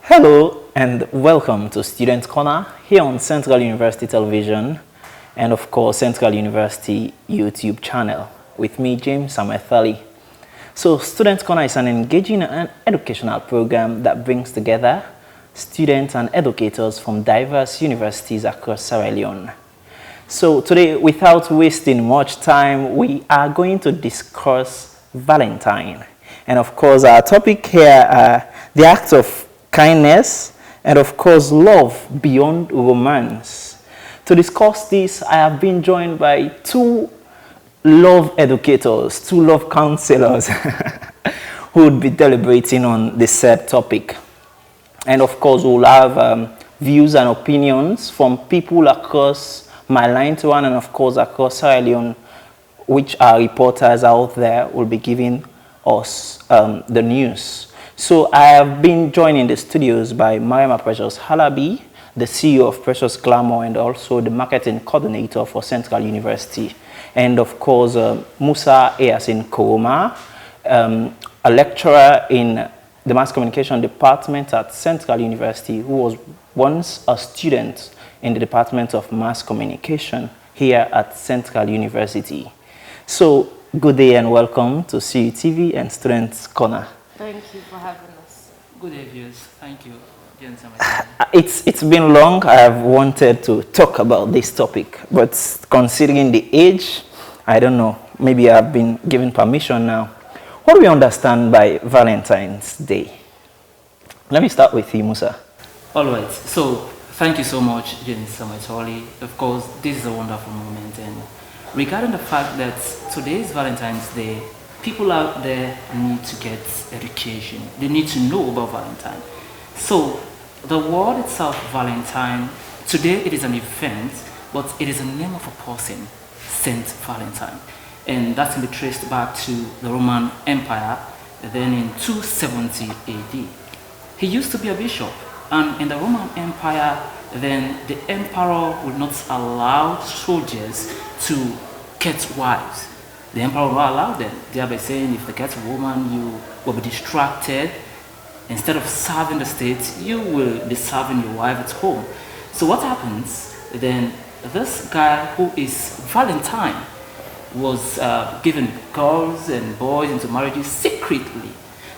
Hello and welcome to Student Corner here on Central University Television and of course Central University YouTube channel with me James Samethali. So Student Corner is an engaging and educational program that brings together students and educators from diverse universities across Sierra Leone. So today, without wasting much time, we are going to discuss Valentine. And of course, our topic here are the acts of kindness and of course, love beyond romance. To discuss this, I have been joined by two love educators, two love counselors who would be deliberating on the said topic. And of course, we'll have views and opinions from people across my line to one and of course across Sierra Leone, which our reporters out there will be giving us the news. So I have been joined in the studios by Mariama Precious Halabi, the CEO of Precious Glamour and also the marketing coordinator for Central University. And of course, Musa Eyasin Koroma, a lecturer in the mass communication department at Central University, who was once a student in the Department of Mass Communication here at Central University. So, good day and welcome to CUTV and Students Corner. Thank you for having us. Good day, viewers. Thank you, James. It's been long. I have wanted to talk about this topic, but considering the age, I don't know. Maybe I've been given permission now. What do we understand by Valentine's Day? Let me start with you, Musa. All right. So, thank you so much, James Samatoli. Of course, this is a wonderful moment. And regarding the fact that today is Valentine's Day, people out there need to get education. They need to know about Valentine. So, the word itself, Valentine, today it is an event, but it is a name of a person, Saint Valentine. And that can be traced back to the Roman Empire, then in 270 AD. He used to be a bishop, and in the Roman Empire, then the emperor would not allow soldiers to get wives. The emperor would not allow them, thereby saying if they get a woman, you will be distracted. Instead of serving the state, you will be serving your wife at home. So what happens, then this guy who is Valentine was given girls and boys into marriages secretly.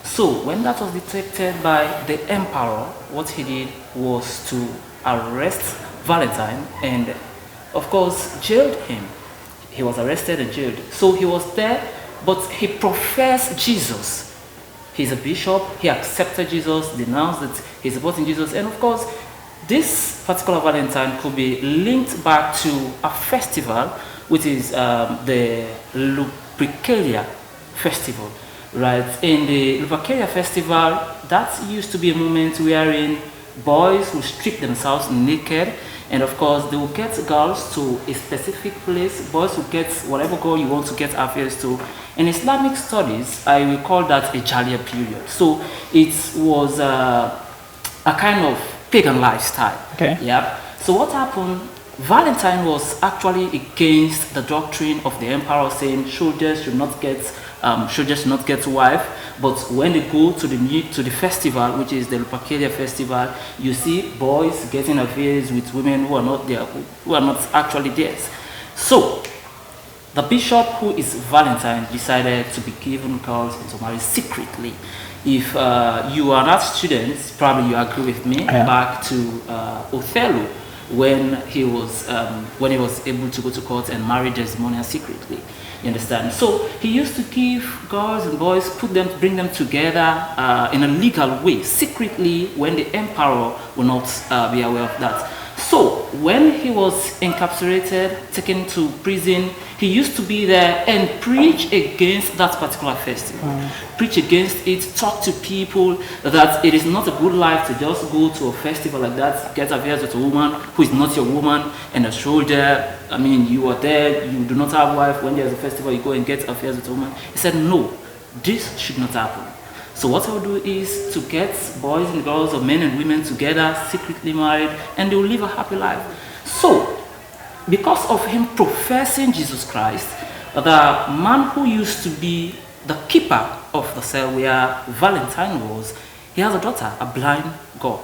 So when that was detected by the emperor, what he did was to arrest Valentine and of course jailed him. He was arrested and jailed. So he was there, but he professed Jesus. He's a bishop, he accepted Jesus, denounced that he's supporting Jesus, and of course this particular Valentine could be linked back to a festival which is the Lupercalia festival, right? In the Lupercalia festival, that used to be a moment wherein boys will strip themselves naked, and of course they will get girls to a specific place. Boys will get whatever girl you want to get affairs to. In Islamic studies, I will call that a Jahiliyyah period. So it was a kind of pagan lifestyle. Okay. Yeah. So what happened? Valentine was actually against the doctrine of the emperor, saying soldiers should not get wife. But when they go to the festival, which is the Lupercalia festival, you see boys getting affairs with women who are not there, who are not actually theirs. So the bishop, who is Valentine, decided to be given girls into marriage secretly. If you are not students, probably you agree with me. Yeah. Back to Othello, when he was able to go to court and marry Desdemona secretly. You understand? So he used to give girls and boys, bring them together in a legal way, secretly, when the emperor will not be aware of that. So when he was incarcerated, taken to prison, he used to be there and preach against that particular festival. Preach against it, talk to people that it is not a good life to just go to a festival like that, get affairs with a woman who is not your woman, and a soldier. I mean, you are there, you do not have a wife. When there's a festival, you go and get affairs with a woman. He said, no, this should not happen. So what I will do is to get boys and girls or men and women together, secretly married, and they will live a happy life. So, because of him professing Jesus Christ, the man who used to be the keeper of the cell where Valentine was, he has a daughter, a blind girl.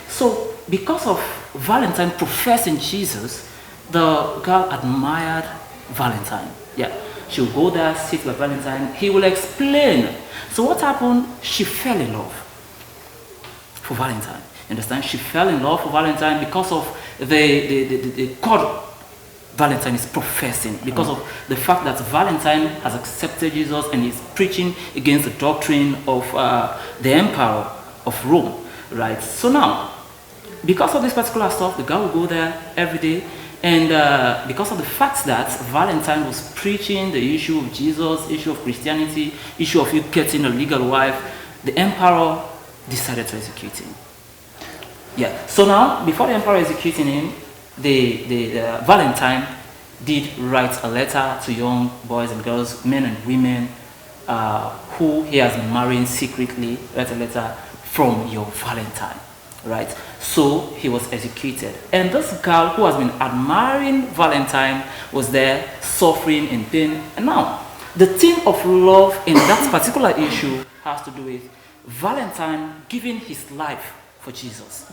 So because of Valentine professing Jesus, the girl admired Valentine. Yeah, she'll go there, sit with Valentine. He will explain. So what happened? She fell in love for Valentine. You understand? She fell in love for Valentine because of the God Valentine is professing, because of the fact that Valentine has accepted Jesus and is preaching against the doctrine of the emperor of Rome, right? So now, because of this particular stuff, the guy will go there every day, and because of the fact that Valentine was preaching the issue of Jesus, issue of Christianity, issue of you getting a legal wife, the emperor decided to execute him. Yeah. So now, before the emperor executing him, the Valentine did write a letter to young boys and girls, men and women, who he has been marrying secretly. Write a letter from your Valentine, right? So he was executed, and this girl who has been admiring Valentine was there suffering in pain. And now, the theme of love in that particular issue has to do with Valentine giving his life for Jesus.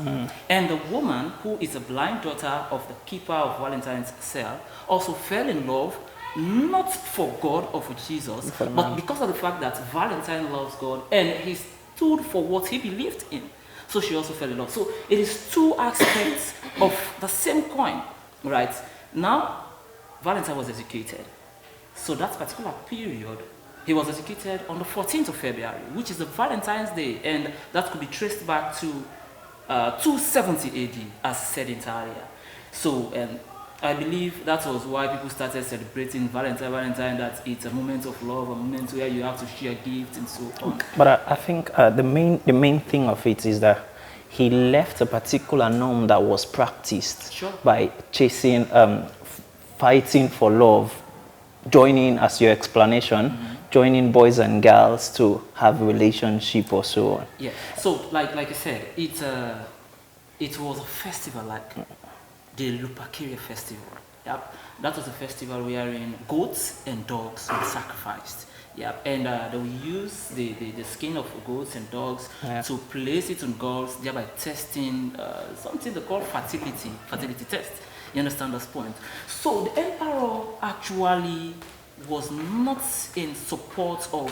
And the woman who is a blind daughter of the keeper of Valentine's cell also fell in love, not for God or for Jesus, but because of the fact that Valentine loves God and he stood for what he believed in. So she also fell in love. So it is two aspects of the same coin, right? Now, Valentine was executed. So that particular period, he was executed on the 14th of February, which is the Valentine's Day, and that could be traced back to 270 AD, as said earlier. So I believe that was why people started celebrating Valentine, that it's a moment of love, a moment where you have to share gifts and so on. But I think the main thing of it is that he left a particular norm that was practiced by chasing, fighting for love, joining, as your explanation, joining boys and girls to have a relationship or so on. Yeah. So like I said, it was a festival like the Lupercalia festival. Yep. That was a festival wherein goats and dogs were sacrificed. Yep. And they will use the skin of goats and dogs to place it on girls, thereby testing something they call fertility test. You understand this point? So the emperor actually was not in support of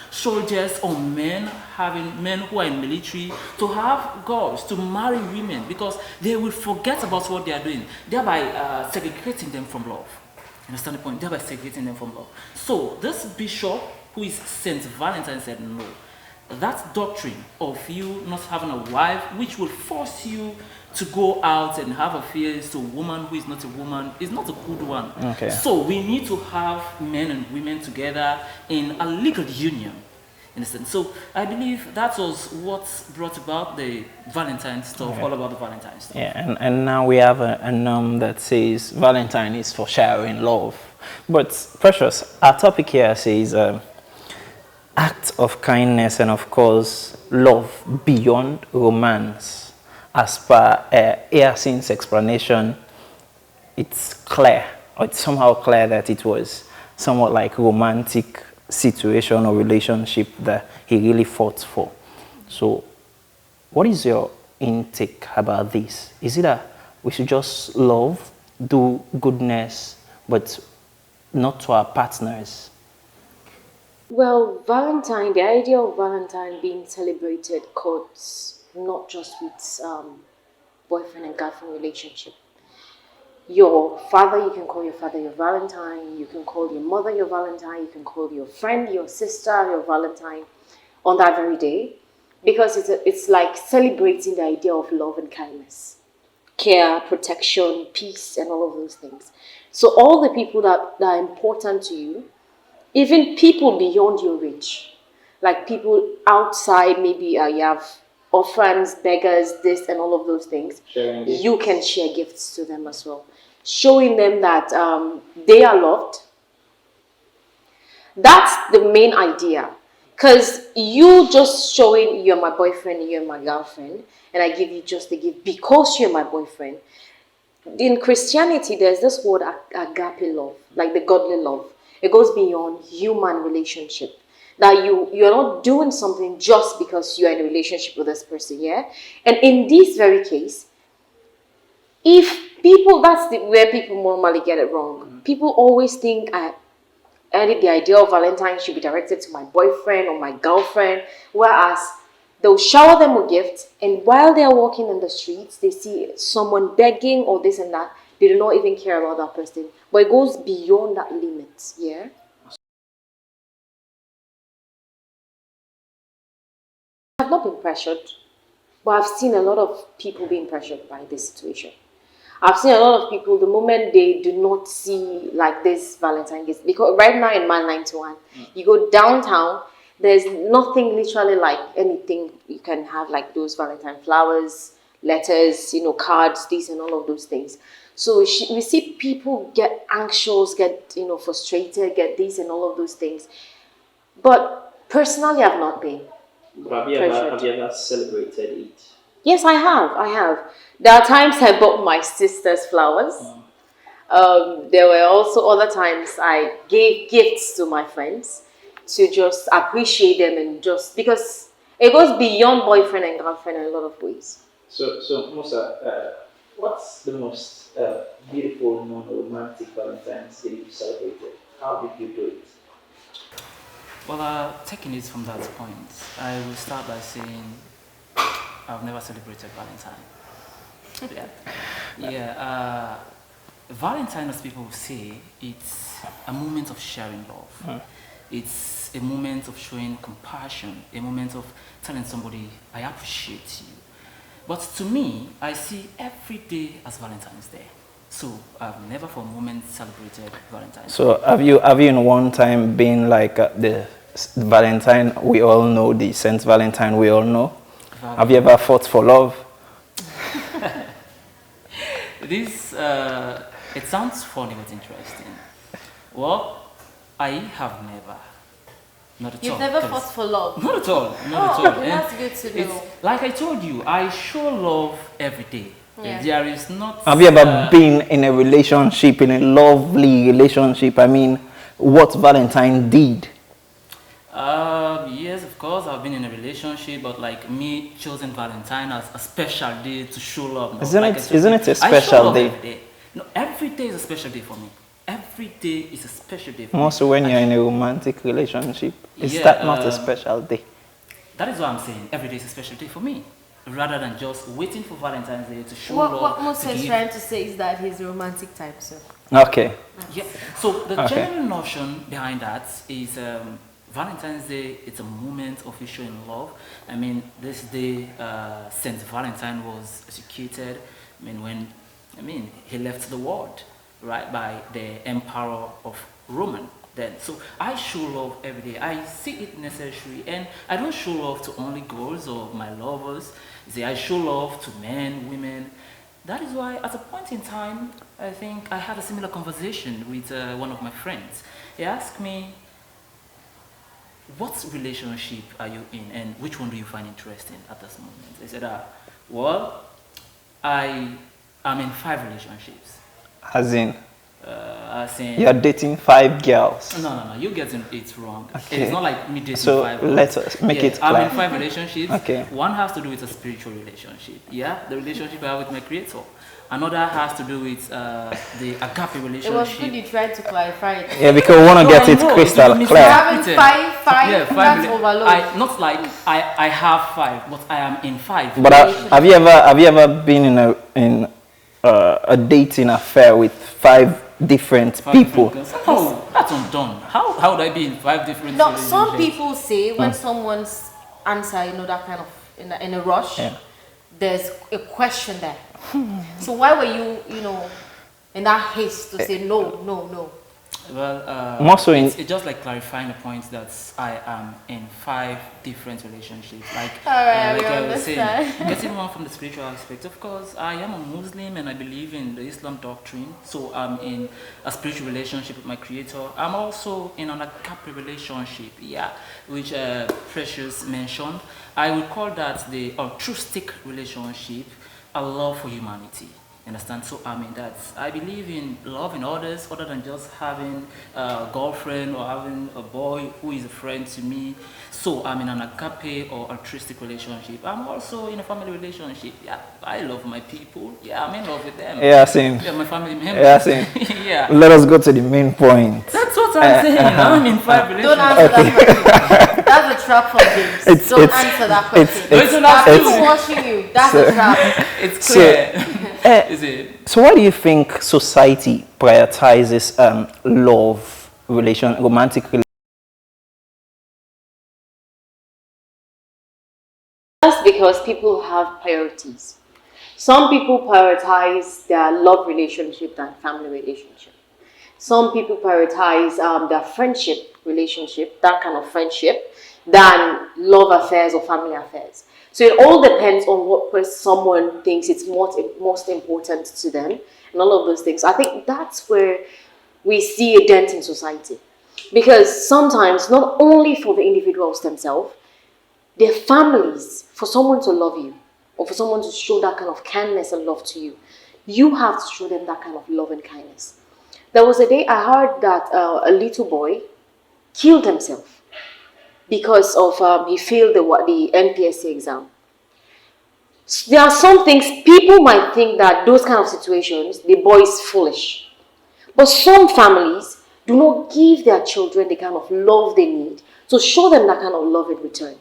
soldiers or men who are in military to have girls to marry women, because they will forget about what they are doing, thereby segregating them from love. Understand the point? Thereby segregating them from love. So this bishop, who is Saint Valentine, said no. That doctrine of you not having a wife, which will force you to go out and have affairs to a woman who is not a woman, is not a good one. Okay. So we need to have men and women together in a legal union. Understand? So I believe that was what brought about the Valentine stuff, all about the Valentine stuff. Yeah, and now we have a norm that says Valentine is for sharing love. But Precious, our topic here says act of kindness and of course love beyond romance. As per Earson's explanation, it's clear, or it's somehow clear that it was somewhat like romantic situation or relationship that he really fought for. So what is your intake about this? Is it that we should just love, do goodness, but not to our partners? Well, Valentine, the idea of Valentine being celebrated comes not just with boyfriend and girlfriend relationship. Your father, you can call your father your Valentine, you can call your mother your Valentine, you can call your friend, your sister your Valentine on that very day, because it's like celebrating the idea of love and kindness, care, protection, peace, and all of those things. So all the people that are important to you, even people beyond your reach, like people outside, maybe you have orphans, beggars, this and all of those things, you can share gifts to them as well, showing them that they are loved. That's the main idea, because you just showing you're my boyfriend, you're my girlfriend, and I give you just a gift because you're my boyfriend. In Christianity, there's this word agape love, like the godly love. It goes beyond human relationship. that you're not doing something just because you're in a relationship with this person, yeah? And in this very case, if people, where people normally get it wrong. People always think the idea of Valentine's should be directed to my boyfriend or my girlfriend, whereas they'll shower them with gifts, and while they're walking in the streets, they see someone begging or this and that. They do not even care about that person. But it goes beyond that limit, yeah? I've not been pressured, but I've seen a lot of people being pressured by this situation. I've seen a lot of people, the moment they do not see like this Valentine gift, because right now in my 9 to 1, you go downtown, there's nothing literally like anything you can have, like those Valentine flowers, letters, cards, these and all of those things. So we see people get anxious, get, frustrated, get this and all of those things. But personally, I've not been But pressured. have you ever celebrated it? Yes, I have. I have. There are times I bought my sister's flowers. There were also other times I gave gifts to my friends to just appreciate them, and just because it goes beyond boyfriend and girlfriend in a lot of ways. So Musa, what's the most beautiful, non-romantic Valentine's Day you celebrated? How did you do it? Well, taking it from that point, I will start by saying I've never celebrated Valentine. Yeah. Valentine, as people say, it's a moment of sharing love. It's a moment of showing compassion, a moment of telling somebody, I appreciate you. But to me, I see every day as Valentine's Day. So I've never for a moment celebrated Valentine's. So have you in one time been like the Valentine we all know, the Saint Valentine we all know? Have you ever fought for love? This it sounds funny but interesting. Well, I have never. Not at all. You've never fought for love? Not at all. Not at all. That's good to know. Like I told you, I show love every day. Yeah. There is not. Have you ever been in a relationship, in a lovely relationship? I mean, what Valentine did? Yes, of course, I've been in a relationship, but like me choosing Valentine as a special day to show love. No? Isn't it a I show special love day? Every day? No, every day is a special day for me. Every day is a special day for Also, me. when you're in a romantic relationship, is Yeah, that not a special day? That is what I'm saying. Every day is a special day for me. Rather than just waiting for Valentine's Day to show love. What Musa to is give. trying to say is that he's a romantic type, so. Okay. Yeah. So the Okay. general notion behind that is Valentine's Day. It's a moment of you showing love. I mean, this day Saint Valentine was executed. He left the world, right, by the Emperor of Roman. Then, so I show love every day. I see it necessary, and I don't show love to only girls or my lovers. I show love to men, women. That is why, at a point in time, I think I had a similar conversation with one of my friends. He asked me, "What relationship are you in, and which one do you find interesting at this moment?" I said, "Well, I am in 5 relationships." As in, You're dating 5 girls. No, you're getting it wrong. Okay. It's not like me dating So 5. let us make it I'm clear. in 5 relationships. Okay. One has to do with a spiritual relationship. Yeah, the relationship I have with my creator. Another has to do with the agape relationship. It was good you tried to clarify it. Yeah, because we want to get I it know, crystal it's clear. Having five, that's overload. Not like I have 5, but I am in 5. But have you ever been in a dating affair with 5 different 5 people? different girls? Oh, that's undone. How would I be in 5 different No, relationships? some people say when someone's answer, that kind of in a rush, Yeah. there's a question there. So why were you, in that haste to say no? Well, More so in- it's just like clarifying the point that I am in 5 different relationships. Like, Alright, like we I was saying, understand. getting one from the spiritual aspect. Of course, I am a Muslim and I believe in the Islam doctrine. So I'm in a spiritual relationship with my Creator. I'm also in an agape relationship, which Precious mentioned. I would call that the altruistic relationship, a love for humanity. Understand? So I mean I believe in loving others other than just having a girlfriend or having a boy who is a friend to me. So I'm in an agape or altruistic relationship. I'm also in a family relationship. Yeah, I love my people. Yeah, I'm in love with them. Yeah, same. Yeah, my family members. Yeah, same. Yeah. Let us go to the main point. That's what I'm saying. I'm in 5 relationships. Don't answer that question. That's a trap for James. Don't answer that question. People watching you. That's a trap. It's clear. Is it? So why do you think society prioritizes love, romantic relations? That's because people have priorities. Some people prioritize their love relationship than family relationship. Some people prioritize their friendship relationship, that kind of friendship, than love affairs or family affairs. So it all depends on what someone thinks it's most important to them and all of those things. I think that's where we see a dent in society. Because sometimes, not only for the individuals themselves, their families, for someone to love you or for someone to show that kind of kindness and love to you, you have to show them that kind of love and kindness. There was a day I heard that a little boy killed himself because of he failed the NPSC exam. There are some things people might think that those kind of situations, the boy is foolish. But some families do not give their children the kind of love they need to show them that kind of love in return.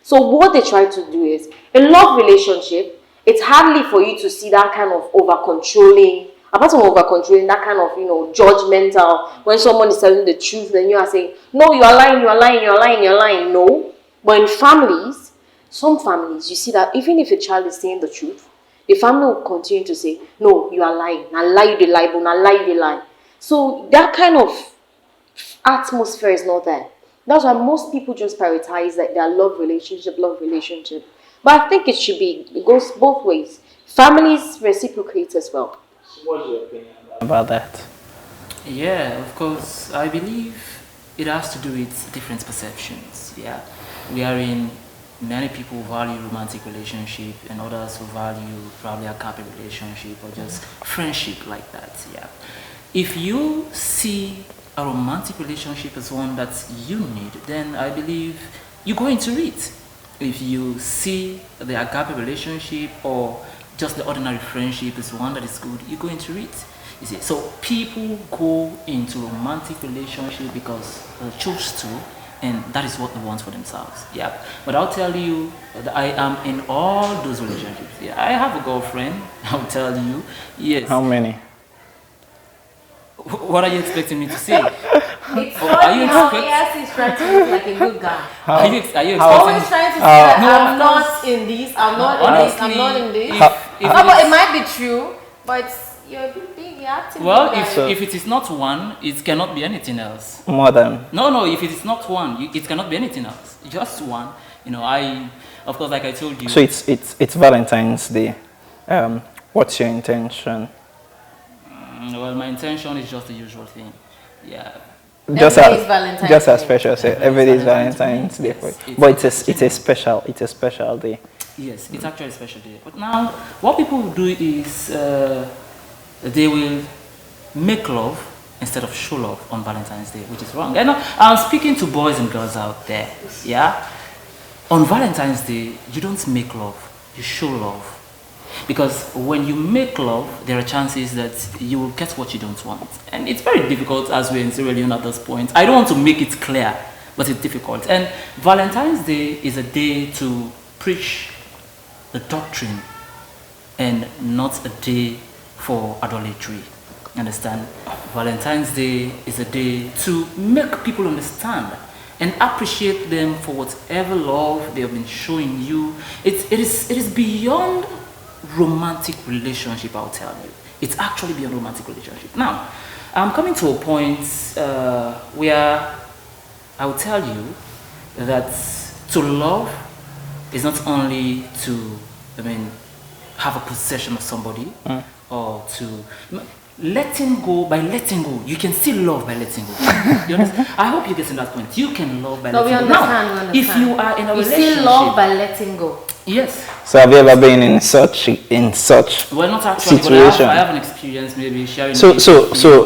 So what they try to do is, in love relationship, it's hardly for you to see that kind of over-controlling, apart from over-controlling, that kind of, judgmental, when someone is telling the truth, then you are saying, no, you are lying, you are lying, you are lying, you are lying. No. But in families, some families, you see that even if a child is saying the truth, the family will continue to say, no, you are lying. Now lie you the lie, but now lie you the lie. So that kind of atmosphere is not there. That's why most people just prioritize their love relationship. But I think it goes both ways. Families reciprocate as well. So what's your opinion about that? Yeah, of course. I believe it has to do with different perceptions. Yeah, many people value romantic relationship and others who value probably a couple relationship or just friendship like that. Yeah. If you see a romantic relationship as one that you need, then I believe you go into it. If you see the agape relationship or just the ordinary friendship is one that is good, you go into it. You see, so people go into romantic relationship because they choose to, and that is what they want for themselves. Yeah, but I'll tell you that I am in all those relationships. Yeah, I have a girlfriend. I'll tell you. Yes. How many? What are you expecting me to say? It's funny how AS is trying to look like a good guy. Are you expecting? Always trying to say that I'm not in this, I'm not in this, I'm not in this. But it might be true, but you're acting. Well, if it is not one, it cannot be anything else. More than? No, if it is not one, it cannot be anything else. Just one. Of course, like I told you. So it's Valentine's Day. What's your intention? Well, my intention is just the usual thing. Yeah. Just as special. Every day is Valentine's Day. Yes, but it's a special day. Yes, it's actually a special day. But now, what people do is they will make love instead of show love on Valentine's Day, which is wrong. And I'm speaking to boys and girls out there. Yeah. On Valentine's Day, you don't make love; you show love. Because when you make love, there are chances that you will get what you don't want. And it's very difficult as we're in Sierra Leone at this point. I don't want to make it clear, but it's difficult. And Valentine's Day is a day to preach the doctrine and not a day for idolatry. Understand? Valentine's Day is a day to make people understand and appreciate them for whatever love they have been showing you. It is beyond romantic relationship, I'll tell you. It's actually beyond romantic relationship. Now, I'm coming to a point where I'll tell you that to love is not only to, have a possession of somebody or to letting go. By letting go, you can still love by letting go. You understand? I hope you get to that point. You can love by letting go. We understand. If you are in a relationship, you still love by letting go. Yes. So have you ever been in such Well, not actually, situation? but I have an experience maybe sharing. So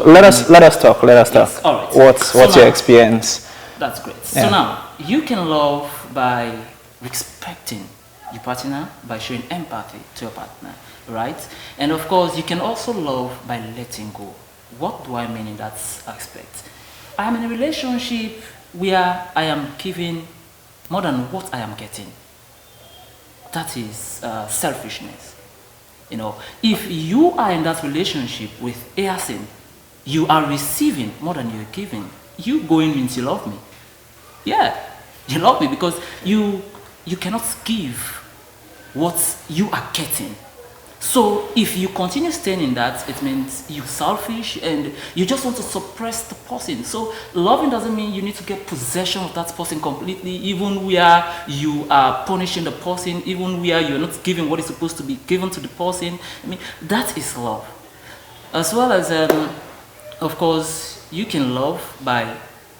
let us talk. Yes. All right. What's your experience? That's great. Yeah. So now you can love by respecting your partner, by showing empathy to your partner, right? And of course, you can also love by letting go. What do I mean in that aspect? I am in a relationship where I am giving more than what I am getting. That is selfishness. You know, if you are in that relationship with Easin, you are receiving more than you're giving. You going means you love me. Yeah, you love me because you cannot give what you are getting. So if you continue staying in that, it means you're selfish and you just want to suppress the person. So loving doesn't mean you need to get possession of that person completely, even where you are punishing the person, even where you're not giving what is supposed to be given to the person. I mean, that is love. As well as, of course, you can love by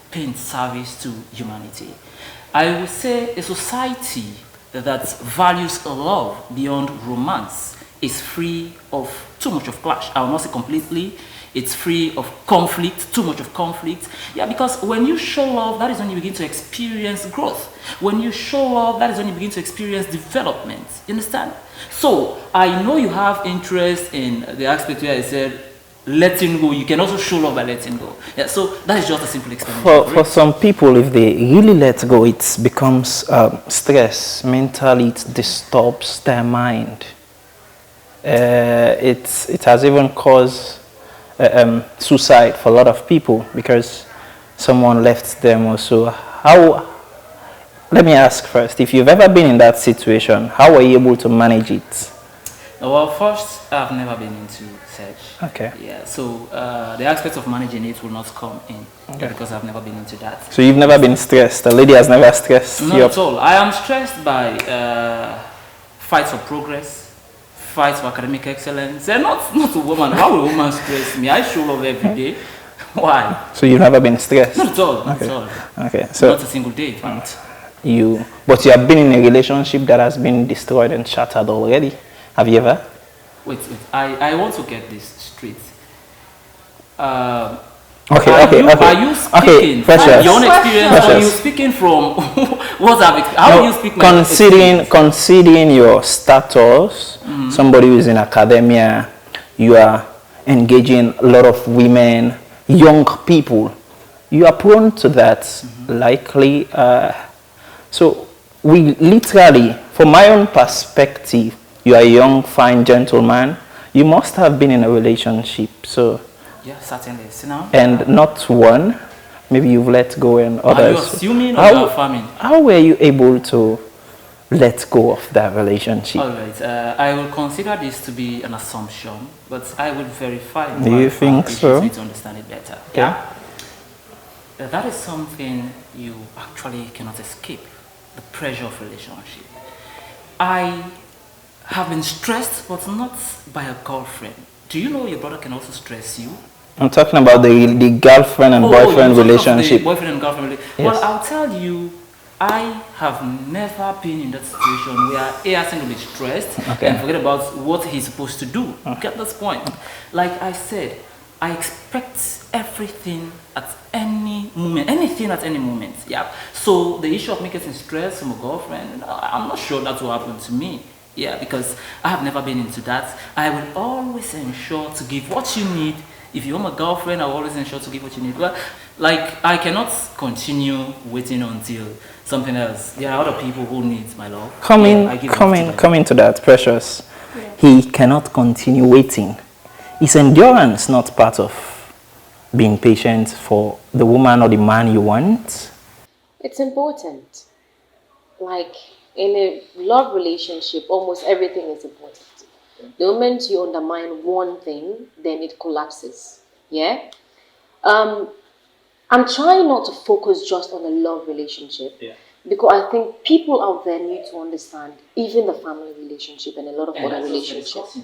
paying service to humanity. I would say a society that values love beyond romance is free of too much of clash. I will not say completely. It's free of conflict, too much of conflict. Yeah, because when you show love, that is when you begin to experience growth. When you show love, that is when you begin to experience development. You understand? So I know you have interest in the aspect where I said letting go. You can also show love by letting go. Yeah, so that is just a simple explanation. For some people, if they really let go, it becomes stress. Mentally, it disturbs their mind. It has even caused suicide for a lot of people because someone left them or so. Let me ask first, if you've ever been in that situation, how were you able to manage it? Well, first, I've never been into search. Okay. Yeah, so the aspect of managing it will not come in because I've never been into that. So you've never been stressed? The lady has never stressed you? Not at all. I am stressed by fights for progress, fights for academic excellence. And not a woman. How will a woman stress me? I show love every day. Why? So you've never been stressed? Not at all. Not Okay. at all. Okay. So Not a single day, in fact. but you have been in a relationship that has been destroyed and shattered already. Have you ever? Wait. I want to get this straight. Okay. Are you speaking from Precious. your own experience, or are you Precious. speaking from what I've experienced? How do you speak my Considering your status, somebody who is in academia, you are engaging a lot of women, young people, you are prone to that, likely. So we literally, from my own perspective, you are a young, fine gentleman. You must have been in a relationship, so. Yeah, certainly. See now? And not one, maybe you've let go and others. Are you assuming or you are affirming? How were you able to let go of that relationship? All right. I will consider this to be an assumption, but I will verify. Do you think so? To understand it better. Okay. Yeah. That is something you actually cannot escape. The pressure of relationship. I have been stressed, but not by a girlfriend. Do you know your brother can also stress you? I'm talking about the girlfriend and boyfriend relationship. Boyfriend and girlfriend relationship. Yes. Well, I'll tell you, I have never been in that situation where a person will be stressed and forget about what he's supposed to do. Get this point? Like I said, I expect everything at any moment, anything at any moment. Yeah. So the issue of me getting stressed from a girlfriend, I'm not sure that will happen to me. Yeah, because I have never been into that. I will always ensure to give what you need. If you're my girlfriend, I will always ensure to give what you need. But like, I cannot continue waiting until something else. There are other people who need my love. Coming to that, Precious. Yeah. He cannot continue waiting. Is endurance not part of being patient for the woman or the man you want? It's important. Like, in a love relationship, almost everything is important. The moment you undermine one thing, then it collapses. Yeah? I'm trying not to focus just on a love relationship. Yeah. Because I think people out there need to understand even the family relationship and a lot of other relationships.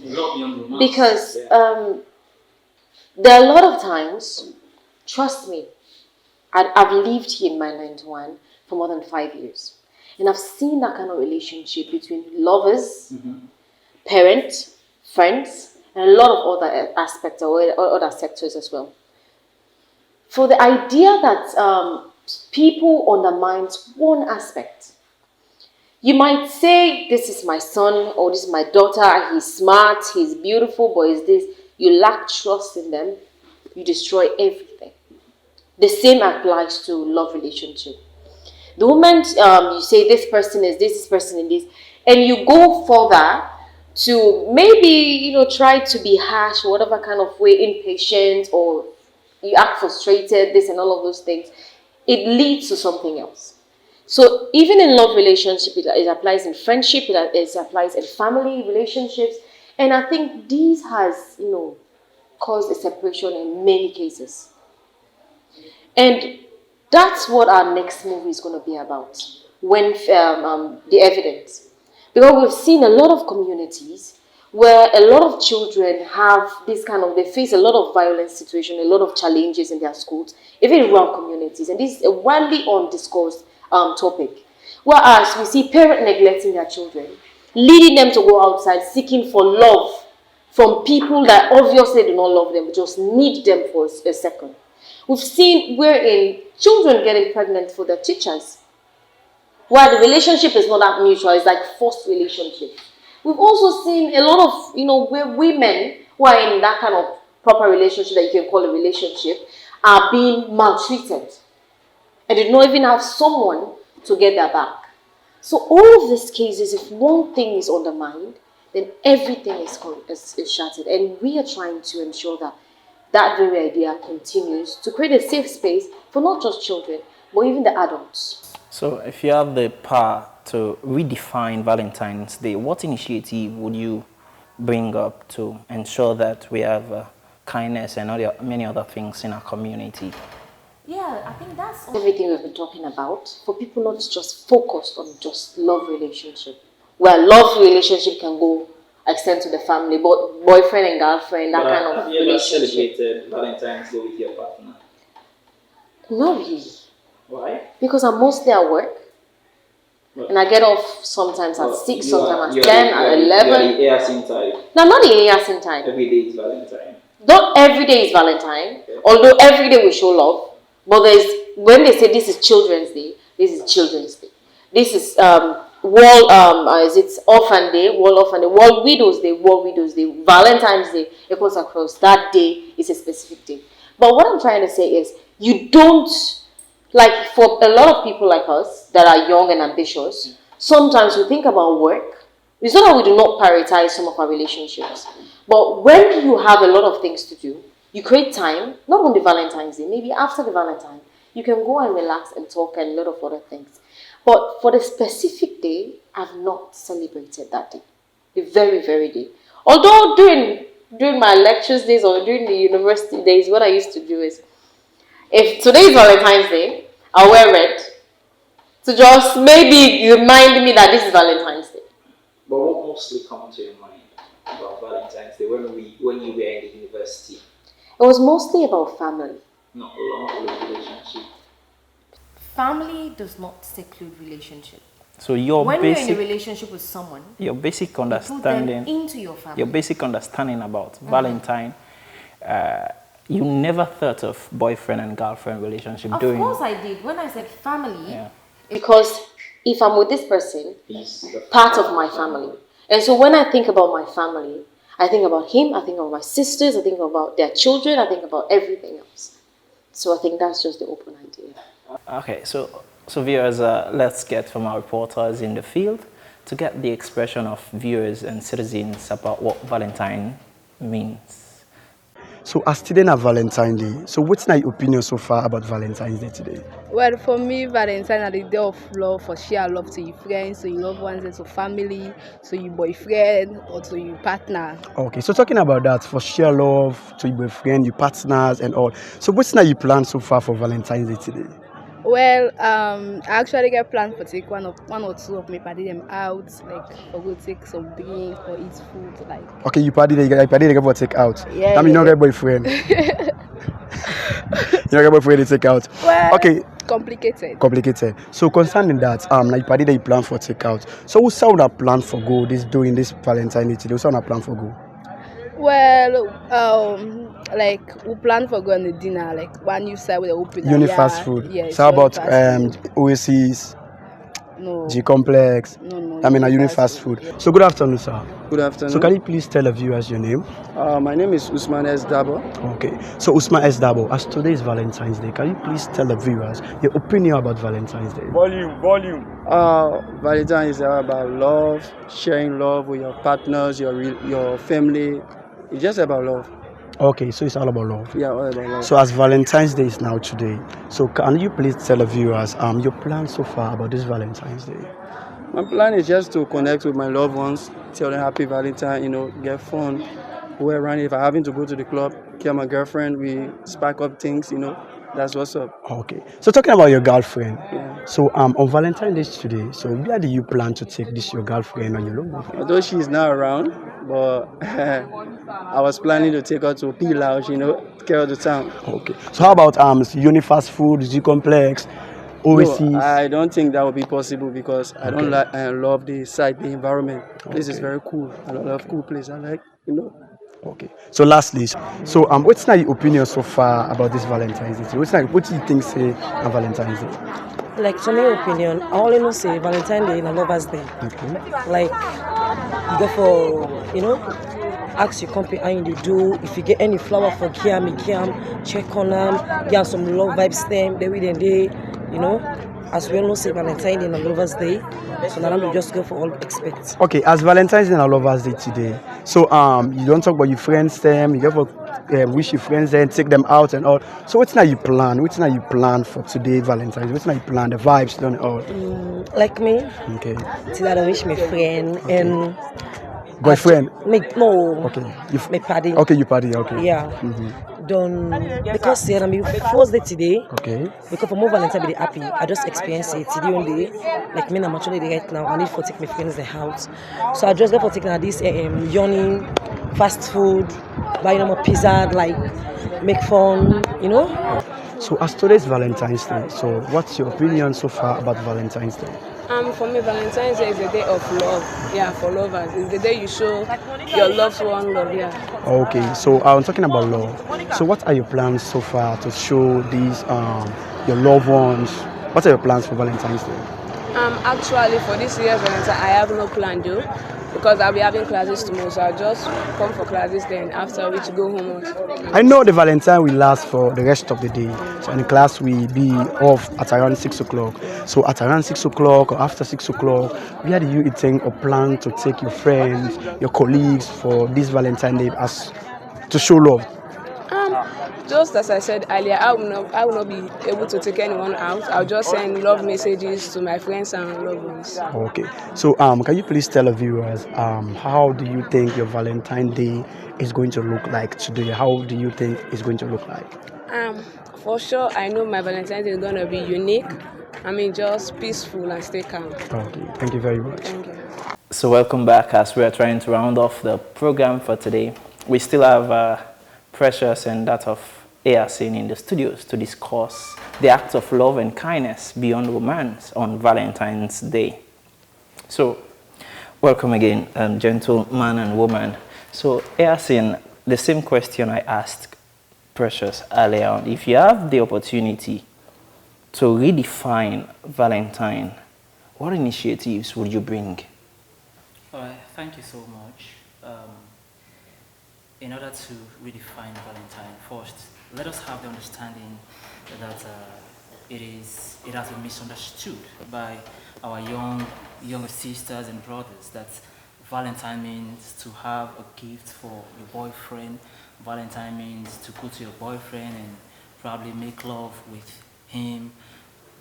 Because there are a lot of times, trust me, I've lived here in my 91 for more than 5 years. And I've seen that kind of relationship between lovers, parents, friends, and a lot of other aspects or other sectors as well. For the idea that people undermine one aspect, you might say, this is my son or this is my daughter, he's smart, he's beautiful, but is this, you lack trust in them, you destroy everything. The same applies to love relationship. The moment you say this person is this person is this, and you go further to maybe, try to be harsh or whatever kind of way, impatient, or you act frustrated, this and all of those things, it leads to something else. So even in love relationship, it applies in friendship, it applies in family relationships, and I think this has, caused a separation in many cases. And that's what our next movie is going to be about, when the evidence. Because we've seen a lot of communities where a lot of children have this they face a lot of violent situation, a lot of challenges in their schools, even around communities. And this is a widely undiscussed topic. Whereas we see parents neglecting their children, leading them to go outside, seeking for love from people that obviously do not love them, just need them for a second. We've seen wherein children getting pregnant for their teachers, where the relationship is not that mutual, it's like forced relationship. We've also seen a lot of, where women who are in that kind of proper relationship that you can call a relationship are being maltreated. And they don't even have someone to get their back. So all of these cases, if one thing is undermined, then everything is shattered. And we are trying to ensure that that very idea continues to create a safe space for not just children, but even the adults. So if you have the power to redefine Valentine's Day, what initiative would you bring up to ensure that we have kindness and many other things in our community? Yeah, I think that's everything we've been talking about, for people not just focused on just love relationship. Where love relationship can go extend to the family, but boyfriend and girlfriend, that kind of relationship. Have you ever celebrated Valentine's Day with your partner? Not really. Why? Because I'm mostly at work. And I get off sometimes at 6, sometimes at 10, at 11. You are the Easin type. No, I'm not the Easin type. Every day is Valentine. Not every day is Valentine, although every day we show love. But when they say this is Children's Day, this is Children's Day. This is is it Orphan Day, World Orphan Day, World Widows Day, Valentine's Day. It goes across. That day is a specific day. But what I'm trying to say is, you don't, like, for a lot of people like us that are young and ambitious, sometimes we think about work. It's not that we do not prioritize some of our relationships. But when you have a lot of things to do, you create time, not on the Valentine's Day, maybe after the Valentine, you can go and relax and talk and a lot of other things. But for the specific day, I've not celebrated that day. The very, very day. Although during my lectures days or during the university days, what I used to do is, if today is Valentine's Day, I'll wear red to just maybe remind me that this is Valentine's Day. But what mostly comes to your mind about Valentine's Day when you were in the university? It was mostly about family. Not love relationship. Family does not seclude relationship. So when you're in a relationship with someone, your basic understanding, you put them into your family. Your basic understanding about Valentine, you never thought of boyfriend and girlfriend relationship. Of course I did. When I said family, because if I'm with this person, he's part of my family. And so when I think about my family, I think about him, I think about my sisters, I think about their children, I think about everything else. So I think that's just the open idea. Okay, so viewers, let's get from our reporters in the field to get the expression of viewers and citizens about what Valentine means. So as today na Valentine's Day, so what's your opinion so far about Valentine's Day today? Well, for me, Valentine is the day of love, for share love to your friends, to your loved ones, to family, to your boyfriend, or to your partner. Okay, so talking about that, for share love to your boyfriend, your partners, and all. So what's your plan so far for Valentine's Day today? Well, I actually get planned for take one or two of me party them out, like for go take some drink or eat food, like. Okay, you party they get for take out. Yeah. That means you don't get boyfriend. You don't get boyfriend to take out. Well, okay, Complicated. Complicated. So concerning that, like you party that you plan for takeout. So who sound a plan for go this doing this Valentine's Day? Who sound a plan for go? Well, like we plan for going to dinner, like one new side with the open. Unifast food. Yes. So how about Unifast food. Oasis, No. G Complex? No. I mean a Unifast food. So good afternoon, sir. Good afternoon. So can you please tell the viewers your name? My name is Usman S. Dabo. Okay. So Usman S. Dabo, as today is Valentine's Day, can you please tell the viewers your opinion about Valentine's Day? Volume. Valentine is about love, sharing love with your partners, your family. It's just about love. Okay, so it's all about love. Yeah, all about love. So as Valentine's Day is now today, so can you please tell the viewers your plans so far about this Valentine's Day? My plan is just to connect with my loved ones, tell them happy Valentine, get fun. Go around. If I having to go to the club, get my girlfriend, we spark up things, That's what's up. Okay. So talking about your girlfriend, Yeah. so on Valentine's Day today, so where do you plan to take this your girlfriend on your long weekend? Although she is not around, but I was planning to take her to P Lounge, take her to town. Okay. So how about Unifast Food, G Complex, Oasis? No, I don't think that would be possible because I don't like and love the site, the environment. This is very cool. I love cool place. I like, Okay. So lastly, so what's your opinion so far about this Valentine's Day? What do you think say on Valentine's Day? Like, to my opinion, I only know say Valentine's Day and Lovers Day. Okay. Like, you go for, ask your company how you do. If you get any flower for Kiam, check on them, get some love vibes them, they with day, as we all know say Valentine's Day and Lovers Day. So now we just go for all expect. Okay, as Valentine's Day and Lovers Day today, so you don't talk about your friends them, you go for wish your friends them, take them out and all. So what's now you plan? What's now you plan for today Valentine's? What's now you plan? The vibes and all. Like me, Okay. till I wish my friend and Boyfriend. no. Okay. My party. Okay, you party. Okay. Yeah. Done because say I mean first day today. Okay. Because for more Valentine be happy, I just experience it today only. Like me, I'm actually right now. I need to take my friends the house, so I just go for taking this yawning, fast food, buy more pizza, like make fun, So as today's Valentine's Day, so what's your opinion so far about Valentine's Day? For me, Valentine's Day is a day of love. Yeah, for lovers. It's the day you show your loved one love. Yeah. Okay, so I'm talking about love. So what are your plans so far to show these your loved ones? What are your plans for Valentine's Day? Actually, for this year's Valentine, I have no plan though, because I'll be having classes tomorrow. So I'll just come for classes then. After which go home. I know the Valentine will last for the rest of the day. So in the class will be off at around 6 o'clock. So at around 6 o'clock or after 6 o'clock, where do you think or plan to take your friends, your colleagues for this Valentine Day as to show love? Just as I said earlier, I will not be able to take anyone out. I'll just send love messages to my friends and loved ones. Okay. So can you please tell the viewers how do you think your Valentine's Day is going to look like today? How do you think it's going to look like? For sure, I know my Valentine's Day is going to be unique. Just peaceful and stay calm. Okay. Thank you very much. Thank you. So welcome back as we are trying to round off the program for today. We still have Precious and that of Easin in the studios to discuss the act of love and kindness beyond romance on Valentine's Day. So, welcome again, gentleman and woman. So, Easin, the same question I asked Precious earlier on. If you have the opportunity to redefine Valentine, what initiatives would you bring? Thank you so much. In order to redefine Valentine, first, let us have the understanding that it has been misunderstood by our younger sisters and brothers that Valentine means to have a gift for your boyfriend. Valentine means to go to your boyfriend and probably make love with him.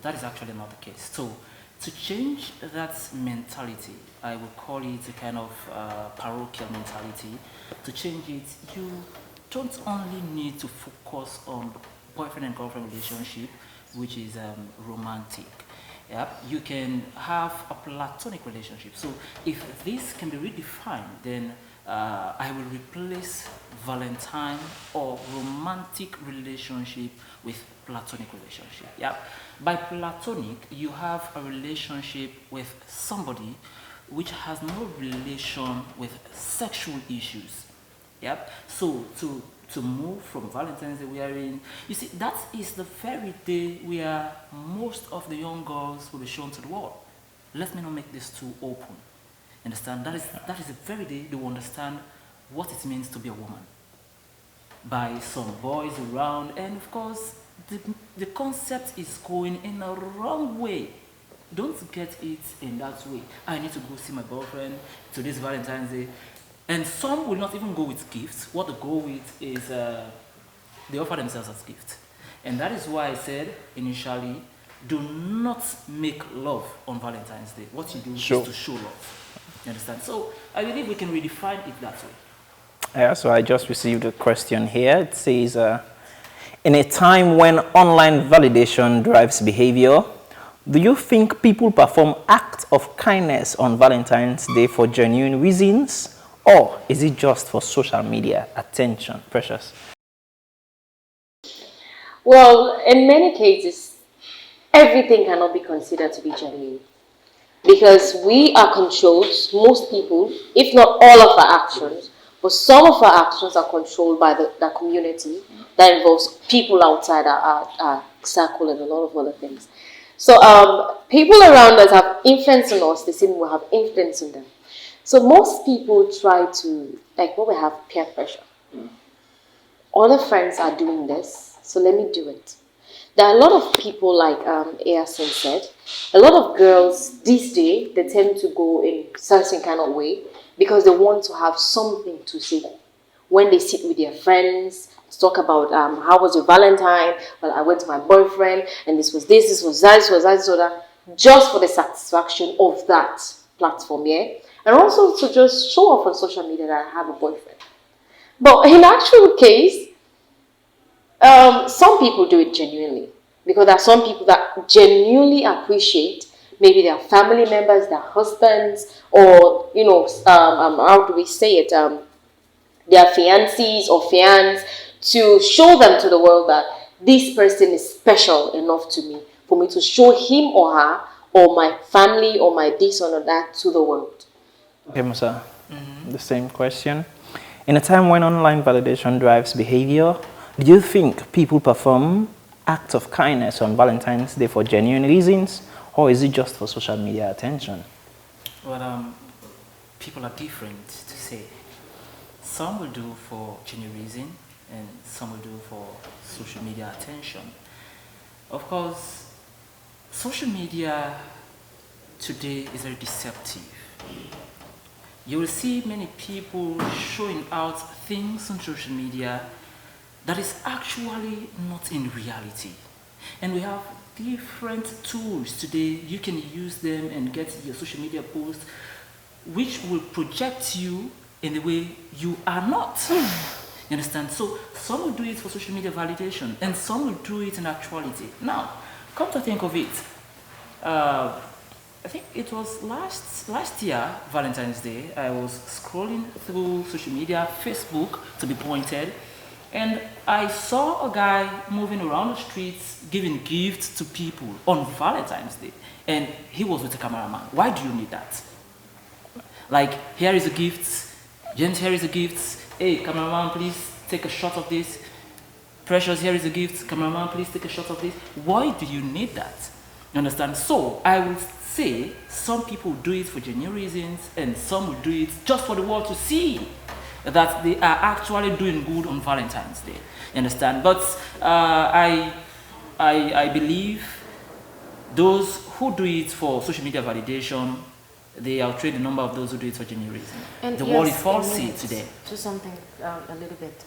That is actually not the case. So, to change that mentality, I would call it a kind of parochial mentality. To change it, you don't only need to focus on boyfriend and girlfriend relationship, which is romantic. Yep. You can have a platonic relationship. So if this can be redefined, then I will replace Valentine or romantic relationship with platonic relationship. Yeah. By platonic, you have a relationship with somebody which has no relation with sexual issues. Yep. So to move from Valentine's Day we are in, you see, that is the very day where most of the young girls will be shown to the world. Let me not make this too open. Understand? That is the very day they will understand what it means to be a woman. By some boys around, and of course the concept is going in a wrong way. Don't get it in that way. I need to go see my boyfriend to this Valentine's Day. And some will not even go with gifts. What they go with is they offer themselves as gifts. And that is why I said initially, do not make love on Valentine's Day. What you do is to show love. You understand? So I believe we can redefine it that way. Yeah, so I just received a question here. It says, in a time when online validation drives behavior, do you think people perform acts of kindness on Valentine's Day for genuine reasons? Or is it just for social media attention? Precious. Well, in many cases, everything cannot be considered to be genuine. Because we are controlled, most people, if not all of our actions, but some of our actions are controlled by the community. That involves people outside our circle and a lot of other things. So people around us have influence on us, the same way we have influence on them. So most people try to, like when we have peer pressure. Other friends are doing this, so let me do it. There are a lot of people, like Eason said, a lot of girls these days, they tend to go in certain kind of way because they want to have something to say. When they sit with their friends, talk about how was your Valentine, well, I went to my boyfriend, and this was that, this was that, just for the satisfaction of that platform, yeah? And also to just show off on social media that I have a boyfriend. But in actual case, some people do it genuinely, because there are some people that genuinely appreciate maybe their family members, their husbands, or how do we say it, their fiancés or fiancés, to show them to the world that this person is special enough to me, for me to show him or her or my family or my this or that to the world. Okay, Musa, the same question. In a time when online validation drives behavior, do you think people perform acts of kindness on Valentine's Day for genuine reasons, or is it just for social media attention? Well, people are different, to say. Some will do for genuine reason, and some will do for social media attention. Of course, social media today is very deceptive. You will see many people showing out things on social media that is actually not in reality. And we have different tools today. You can use them and get your social media posts, which will project you in the way you are not. You understand? So some will do it for social media validation, and some will do it in actuality. Now, come to think of it, I think it was last year, Valentine's Day, I was scrolling through social media, Facebook to be pointed, and I saw a guy moving around the streets giving gifts to people on Valentine's Day, and he was with a cameraman. Why do you need that? Like, here is a gift, James, here is a gift, hey, cameraman, please take a shot of this. Precious, here is a gift, cameraman, please take a shot of this. Why do you need that? You understand? So, I will say some people do it for genuine reasons, and some will do it just for the world to see that they are actually doing good on Valentine's Day. You understand? But I believe those who do it for social media validation, they outweigh the number of those who do it for genuine reasons. And the world is falsy today. Just something a little bit.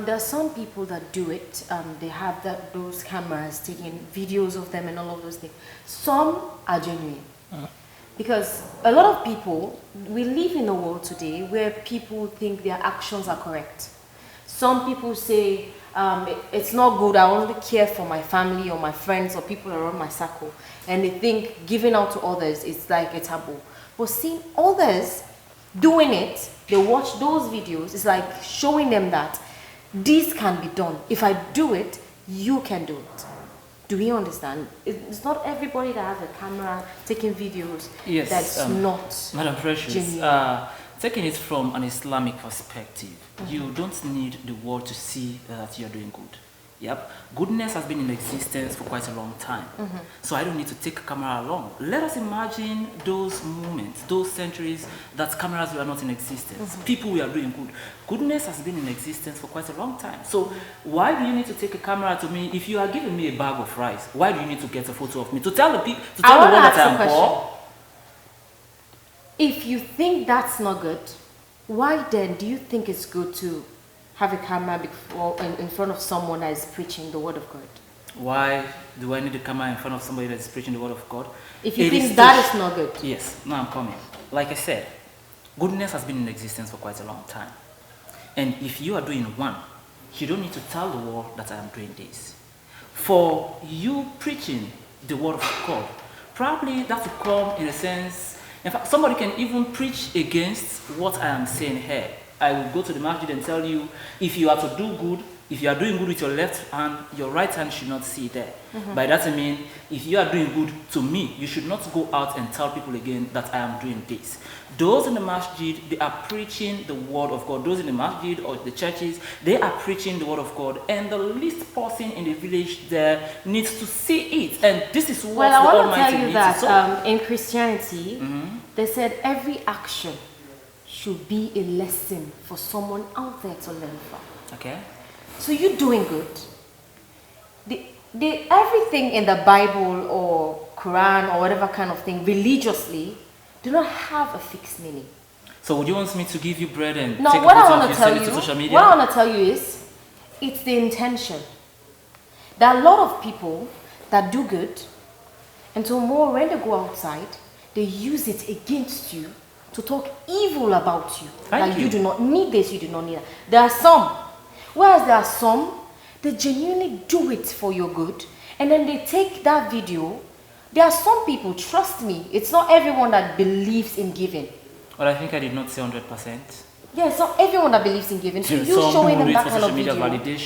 There are some people that do it. They have those cameras taking videos of them and all of those things. Some are genuine. Because a lot of people, we live in a world today where people think their actions are correct. Some people say, it's not good, I only care for my family or my friends or people around my circle. And they think giving out to others is like a taboo. But seeing others doing it, they watch those videos. It's like showing them that this can be done. If I do it, you can do it. Do we understand? It's not everybody that has a camera taking videos. Yes, that's not Madam Precious. genuine. Taking it from an Islamic perspective, you don't need the world to see that you're doing good. Yep, goodness has been in existence for quite a long time. So I don't need to take a camera along. Let us imagine those moments, those centuries that cameras were not in existence. People were doing good. Goodness has been in existence for quite a long time. So why do you need to take a camera to me? If you are giving me a bag of rice, why do you need to get a photo of me? To tell the people, to tell the world that I am poor? If you think that's not good, why then do you think it's good to have a camera in front of someone that is preaching the word of God? Why do I need a camera in front of somebody that is preaching the word of God? If you think that is not good. Yes, now I'm coming. Like I said, goodness has been in existence for quite a long time. And if you are doing one, you don't need to tell the world that I am doing this. For you preaching the word of God, probably that will come in a sense. In fact, somebody can even preach against what I am saying here. I will go to the masjid and tell you, if you are to do good, if you are doing good with your left hand, your right hand should not see there. By that I mean, if you are doing good to me, you should not go out and tell people again that I am doing this. Those in the masjid, they are preaching the word of God. Those in the masjid or the churches, they are preaching the word of God. And the least person in the village there needs to see it. And this is what the Almighty needs to Well, I want to tell you that in Christianity, they said every action should be a lesson for someone out there to learn from. Okay. So you're doing good. Everything in the Bible or Quran or whatever kind of thing religiously do not have a fixed meaning. So would you want me to give you bread and No, take what a I photo want of to you, tell send it you, to social media? what I want to tell you is, it's the intention. There are a lot of people that do good, and tomorrow when they go outside, they use it against you to talk evil about you. Thank you. You do not need this, you do not need that. There are some, whereas there are some, they genuinely do it for your good, and then they take that video. There are some people, trust me, it's not everyone that believes in giving. Well, I think I did not say 100%. Yeah, it's not everyone that believes in giving. So you showing them that kind of video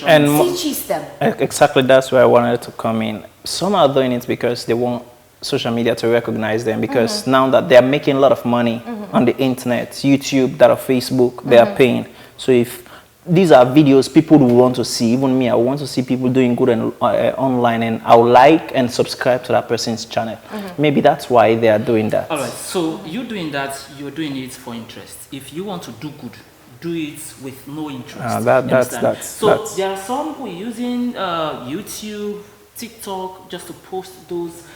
and teaches them. Exactly, that's where I wanted to come in. Some are doing it because they want social media to recognize them, because now that they are making a lot of money on the internet, YouTube, that or Facebook, they are paying. So if these are videos people will want to see, even me, I want to see people doing good and, online, and I'll like and subscribe to that person's channel. Maybe that's why they are doing that. All right, so you doing that, you're doing it for interest. If you want to do good, do it with no interest. That's there are some who are using YouTube, TikTok, just to post those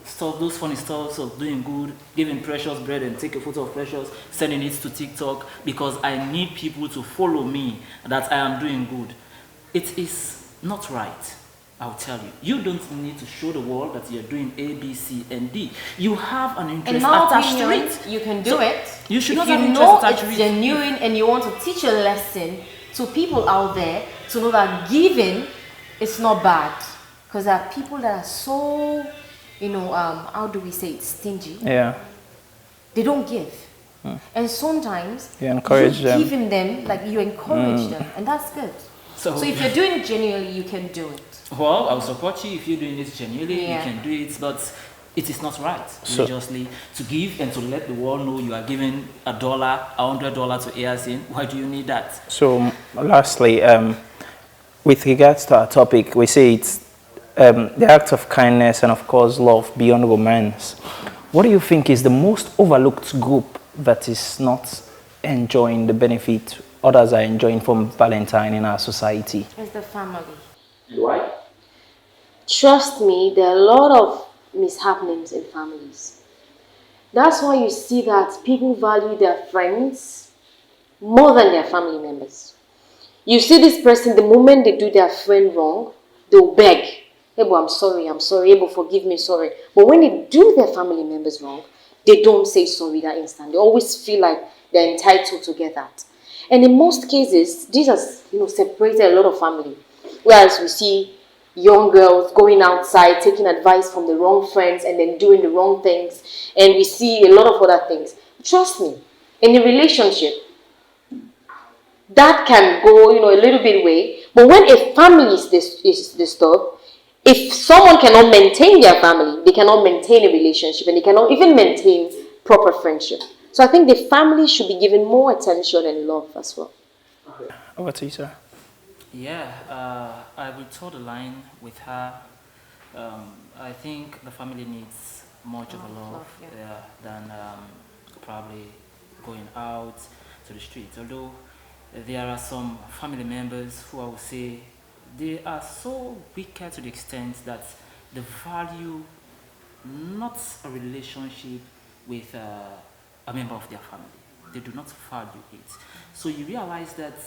stuff, those funny stuff of doing good, giving Precious bread and take a photo of Precious, sending it to TikTok because I need people to follow me that I am doing good. It is not right. I'll tell you. You don't need to show the world that you're doing A, B, C, and D. You have an interest attached to it. You can do it. You should if not you have interest know attached to it's it. genuine and you want to teach a lesson to people out there to know that giving is not bad. Because there are people that are so, how do we say it, stingy. Yeah. They don't give. And sometimes you encourage them. Giving them, like you encourage them, and that's good. So if you're doing it genuinely, you can do it. Well, I'll support you if you're doing this genuinely. You can do it, but it is not right religiously to give and to let the world know you are giving $1, $100 to ASIN. Why do you need that? So, lastly, with regards to our topic, we say it's the act of kindness and, of course, love beyond romance. What do you think is the most overlooked group that is not enjoying the benefit others are enjoying from Valentine in our society? It's the family. Why? Trust me, there are a lot of mishappenings in families. That's why you see that people value their friends more than their family members. You see this person, the moment they do their friend wrong, they'll beg. Ebo, I'm sorry, Ebo, forgive me, sorry. But when they do their family members wrong, they don't say sorry that instant. They always feel like they're entitled to get that. And in most cases, this has separated a lot of family. Whereas we see young girls going outside, taking advice from the wrong friends and then doing the wrong things. And we see a lot of other things. Trust me, In a relationship, that can go, a little bit way. But when a family is disturbed, if someone cannot maintain their family, they cannot maintain a relationship, and they cannot even maintain proper friendship. So I think the family should be given more attention and love as well. Over to you, sir. Yeah, I will toe the line with her. I think the family needs much of a love than probably going out to the streets. Although there are some family members who I would say they are so wicked to the extent that they value not a relationship with a member of their family. They do not value it. So you realize that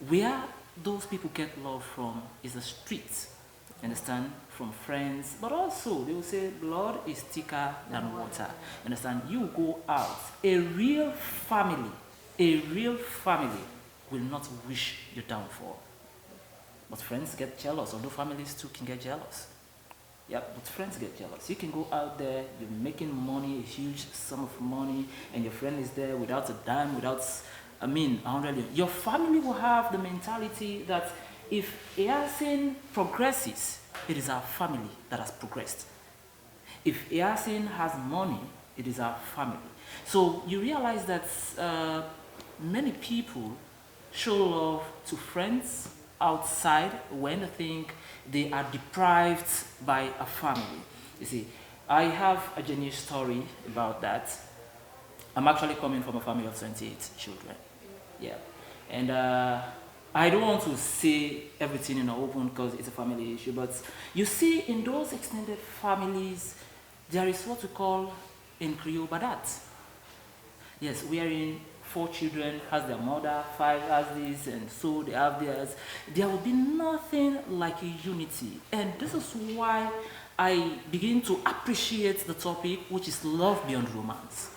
where those people get love from is the streets, understand, from friends, but also they will say blood is thicker than water, understand. You go out, a real family will not wish you downfall, but friends get jealous, although families too can get jealous. Yeah, but friends get jealous. You can go out there, you're making money, a huge sum of money, and your friend is there without a dime, without, 100. Your family will have the mentality that if Yasin progresses, it is our family that has progressed. If Yasin has money, it is our family. So you realize that many people show love to friends outside when they think they are deprived by a family. You see, I have a genuine story about that. I'm actually coming from a family of 28 children. Yeah. And I don't want to say everything in the open because it's a family issue, but you see in those extended families, there is what we call in Creole badat. Yes, wherein 4 children has their mother, 5 has this, and so they have theirs. There will be nothing like a unity. And this is why I begin to appreciate the topic, which is love beyond romance.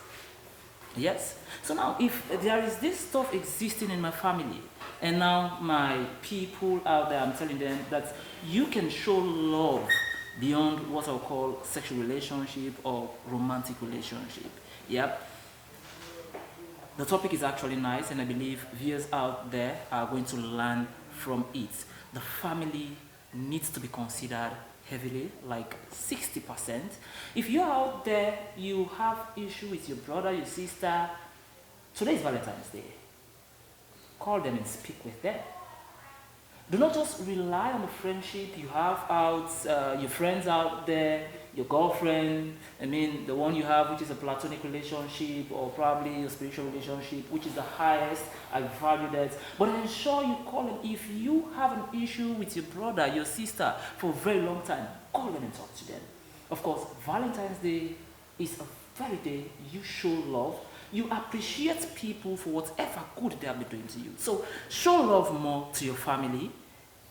Yes. So now, if there is this stuff existing in my family, and now my people out there, I'm telling them that you can show love beyond what I'll call sexual relationship or romantic relationship. Yep. The topic is actually nice, and I believe viewers out there are going to learn from it. The family needs to be considered heavily, like 60%. If you're out there, you have issue with your brother, your sister, today is Valentine's Day. Call them and speak with them. Do not just rely on the friendship you have out, your friends out there, your girlfriend, the one you have, which is a platonic relationship, or probably a spiritual relationship, which is the highest. I value that. But ensure you call them. If you have an issue with your brother, your sister, for a very long time, call them and talk to them. Of course, Valentine's Day is a very day you show love. You appreciate people for whatever good they have been doing to you. So show love more to your family.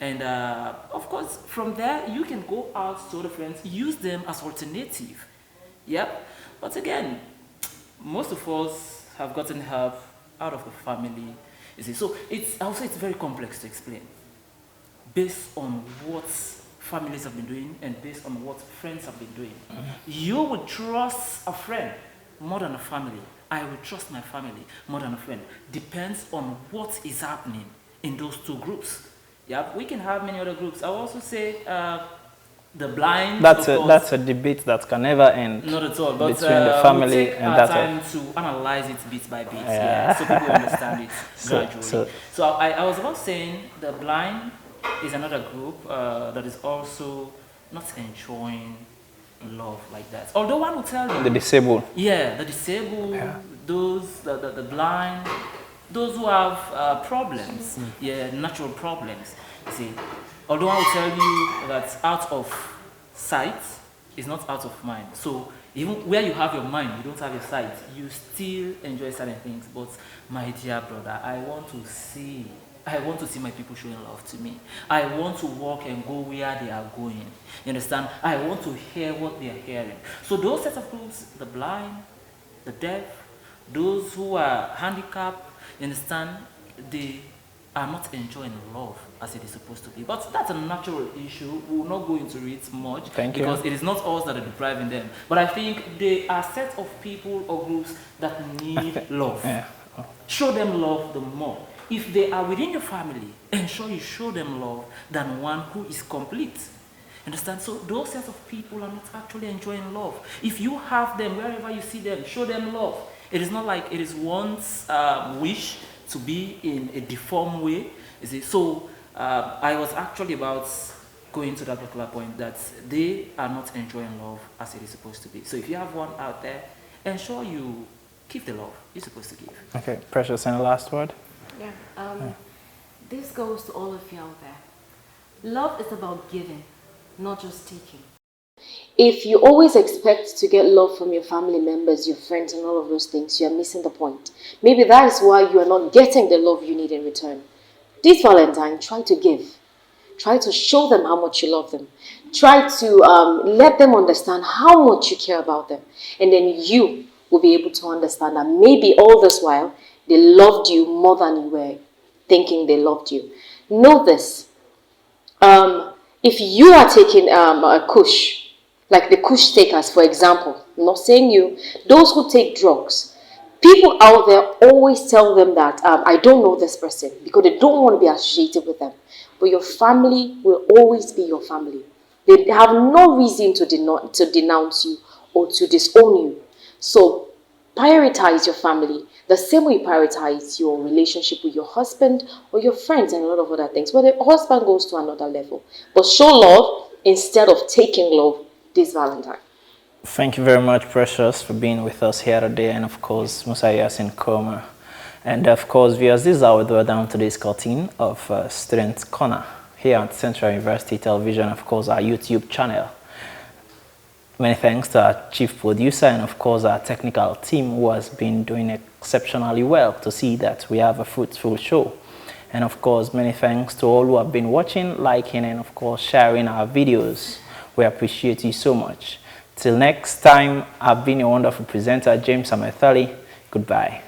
And of course, from there, you can go out to other friends, use them as alternative. Yep. But again, most of us have gotten help out of the family. You see, so I would say it's very complex to explain. Based on what families have been doing and based on what friends have been doing. You would trust a friend more than a family. I will trust my family more than a friend. Depends on what is happening in those two groups. Yeah, we can have many other groups. I will also say the blind. That's a debate that can never end. Not at all. But between the family we'll take and our that time to analyze it bit by bit. Yeah, so people understand it gradually. So I was about saying the blind is another group that is also not enjoying love like that. Although one will tell you the disabled. Yeah, the disabled, those the blind. Those who have problems, natural problems, you see. Although I will tell you that out of sight is not out of mind. So even where you have your mind, you don't have your sight, you still enjoy certain things. But my dear brother, I want to see my people showing love to me. I want to walk and go where they are going. You understand? I want to hear what they are hearing. So those sets of groups, the blind, the deaf, those who are handicapped, you understand, they are not enjoying love as it is supposed to be. But that's a natural issue. We will not go into it much because it is not us that are depriving them. But I think they are set of people or groups that need love. Yeah. Show them love the more. If they are within your family, ensure you show them love than one who is complete. Understand? So those sets of people are not actually enjoying love. If you have them wherever you see them, show them love. It is not like it is one's wish to be in a deformed way. You see? So I was actually about going to that particular point that they are not enjoying love as it is supposed to be. So if you have one out there, ensure you give the love you're supposed to give. Okay, Precious, and the last word? Yeah. This goes to all of you out there. Love is about giving, not just taking. If you always expect to get love from your family members, your friends, and all of those things, you're missing the point. Maybe that is why you are not getting the love you need in return. This Valentine, try to give. Try to show them how much you love them. Try to let them understand how much you care about them. And then you will be able to understand that maybe all this while, they loved you more than you were thinking they loved you. Know this. If you are taking a kush, like the kush takers, for example, I'm not saying you, those who take drugs, people out there always tell them that I don't know this person because they don't want to be associated with them. But your family will always be your family. They have no reason to denounce you or to disown you. So prioritize your family the same way you prioritize your relationship with your husband or your friends and a lot of other things. Well, the husband goes to another level. But show love instead of taking love this Valentine. Thank you very much, Precious, for being with us here today, and of course, Musayas in Koma. And of course, viewers, this is how we down today's cutting of Student Corner here at Central University Television, of course, our YouTube channel. Many thanks to our chief producer and of course our technical team who has been doing exceptionally well to see that we have a fruitful show. And of course, many thanks to all who have been watching, liking, and of course sharing our videos. We appreciate you so much. Till next time, I've been your wonderful presenter, James Amethali. Goodbye.